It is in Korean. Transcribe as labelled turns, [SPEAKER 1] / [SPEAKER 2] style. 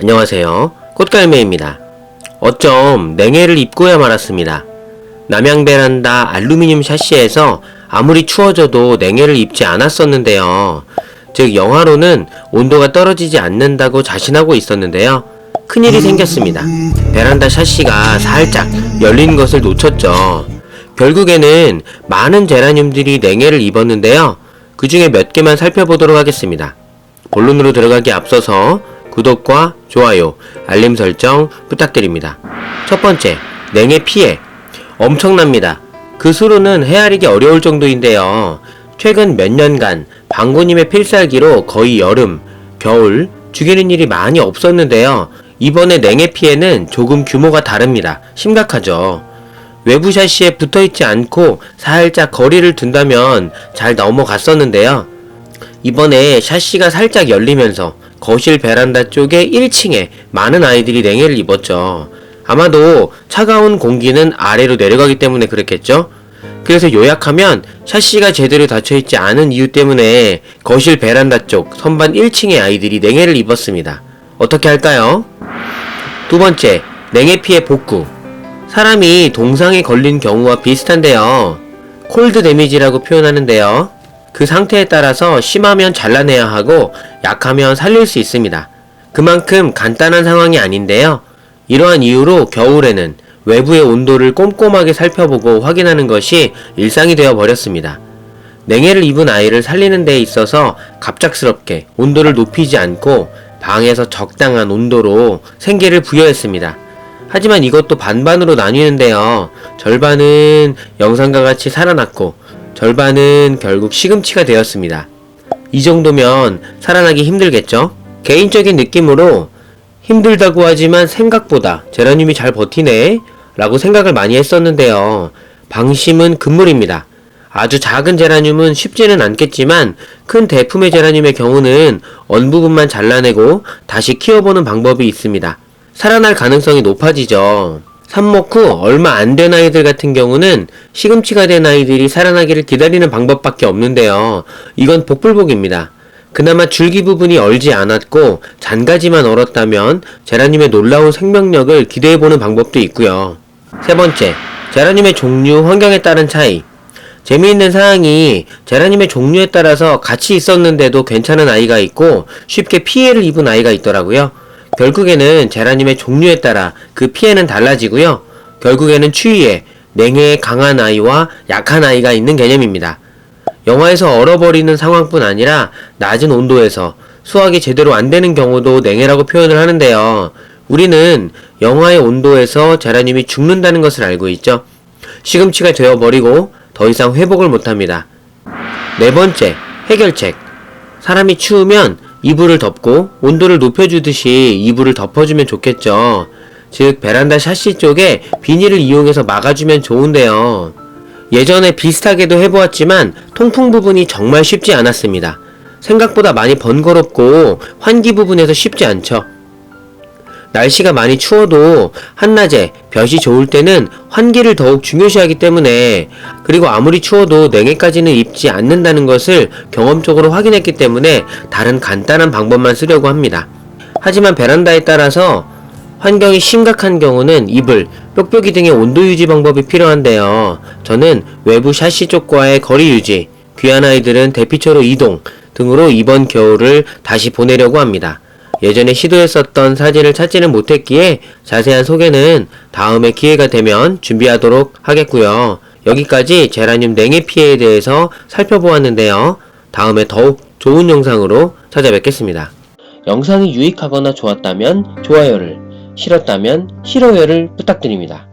[SPEAKER 1] 안녕하세요. 꽃갈매입니다. 어쩜 냉해를 입고야 말았습니다. 남양 베란다 알루미늄 샤시에서 아무리 추워져도 냉해를 입지 않았었는데요. 즉 영하로는 온도가 떨어지지 않는다고 자신하고 있었는데요. 큰일이 생겼습니다. 베란다 샤시가 살짝 열린 것을 놓쳤죠. 결국에는 많은 제라늄들이 냉해를 입었는데요. 그 중에 몇 개만 살펴보도록 하겠습니다. 본론으로 들어가기 앞서서 구독과 좋아요, 알림 설정 부탁드립니다. 첫 번째, 냉해 피해. 엄청납니다. 그 수로는 헤아리기 어려울 정도인데요. 최근 몇 년간 방구님의 필살기로 거의 여름, 겨울 죽이는 일이 많이 없었는데요. 이번에 냉해 피해는 조금 규모가 다릅니다. 심각하죠. 외부 샤시에 붙어있지 않고 살짝 거리를 둔다면 잘 넘어갔었는데요. 이번에 샤시가 살짝 열리면서 거실 베란다 쪽에 1층에 많은 아이들이 냉해를 입었죠. 아마도 차가운 공기는 아래로 내려가기 때문에 그랬겠죠? 그래서 요약하면 샤시가 제대로 닫혀있지 않은 이유 때문에 거실 베란다 쪽 선반 1층의 아이들이 냉해를 입었습니다. 어떻게 할까요? 두 번째, 냉해 피해 복구. 사람이 동상에 걸린 경우와 비슷한데요. 콜드 데미지라고 표현하는데요. 그 상태에 따라서 심하면 잘라내야 하고 약하면 살릴 수 있습니다. 그만큼 간단한 상황이 아닌데요. 이러한 이유로 겨울에는 외부의 온도를 꼼꼼하게 살펴보고 확인하는 것이 일상이 되어 버렸습니다. 냉해를 입은 아이를 살리는 데 있어서 갑작스럽게 온도를 높이지 않고 방에서 적당한 온도로 생계를 부여했습니다. 하지만 이것도 반반으로 나뉘는데요. 절반은 영상과 같이 살아났고 절반은 결국 시금치가 되었습니다. 이 정도면 살아나기 힘들겠죠? 개인적인 느낌으로 힘들다고 하지만 생각보다 제라늄이 잘 버티네 라고 생각을 많이 했었는데요. 방심은 금물입니다. 아주 작은 제라늄은 쉽지는 않겠지만 큰 대품의 제라늄의 경우는 언 부분만 잘라내고 다시 키워보는 방법이 있습니다. 살아날 가능성이 높아지죠. 삽목 후 얼마 안 된 아이들 같은 경우는 시금치가 된 아이들이 살아나기를 기다리는 방법밖에 없는데요. 이건 복불복입니다. 그나마 줄기 부분이 얼지 않았고 잔가지만 얼었다면 제라늄의 놀라운 생명력을 기대해보는 방법도 있고요. 세 번째, 제라늄의 종류, 환경에 따른 차이. 재미있는 사항이 제라늄의 종류에 따라서 같이 있었는데도 괜찮은 아이가 있고 쉽게 피해를 입은 아이가 있더라고요. 결국에는 제라늄의 종류에 따라 그 피해는 달라지고요. 결국에는 추위에 냉해에 강한 아이와 약한 아이가 있는 개념입니다. 영하에서 얼어버리는 상황뿐 아니라 낮은 온도에서 수확이 제대로 안 되는 경우도 냉해라고 표현을 하는데요. 우리는 영하의 온도에서 제라늄이 죽는다는 것을 알고 있죠. 시금치가 되어버리고 더 이상 회복을 못합니다. 네 번째, 해결책. 사람이 추우면 이불을 덮고 온도를 높여주듯이 이불을 덮어주면 좋겠죠. 즉 베란다 샤시 쪽에 비닐을 이용해서 막아주면 좋은데요. 예전에 비슷하게도 해보았지만 통풍 부분이 정말 쉽지 않았습니다. 생각보다 많이 번거롭고 환기 부분에서 쉽지 않죠. 날씨가 많이 추워도 한낮에 볕이 좋을 때는 환기를 더욱 중요시하기 때문에, 그리고 아무리 추워도 냉해까지는 입지 않는다는 것을 경험적으로 확인했기 때문에 다른 간단한 방법만 쓰려고 합니다. 하지만 베란다에 따라서 환경이 심각한 경우는 이불, 뾱뾱이 등의 온도 유지 방법이 필요한데요. 저는 외부 샤시 쪽과의 거리 유지, 귀한 아이들은 대피처로 이동 등으로 이번 겨울을 다시 보내려고 합니다. 예전에 시도했었던 사진을 찾지는 못했기에 자세한 소개는 다음에 기회가 되면 준비하도록 하겠고요. 여기까지 제라늄 냉해 피해에 대해서 살펴보았는데요. 다음에 더욱 좋은 영상으로 찾아뵙겠습니다. 영상이 유익하거나 좋았다면 좋아요를, 싫었다면 싫어요를 부탁드립니다.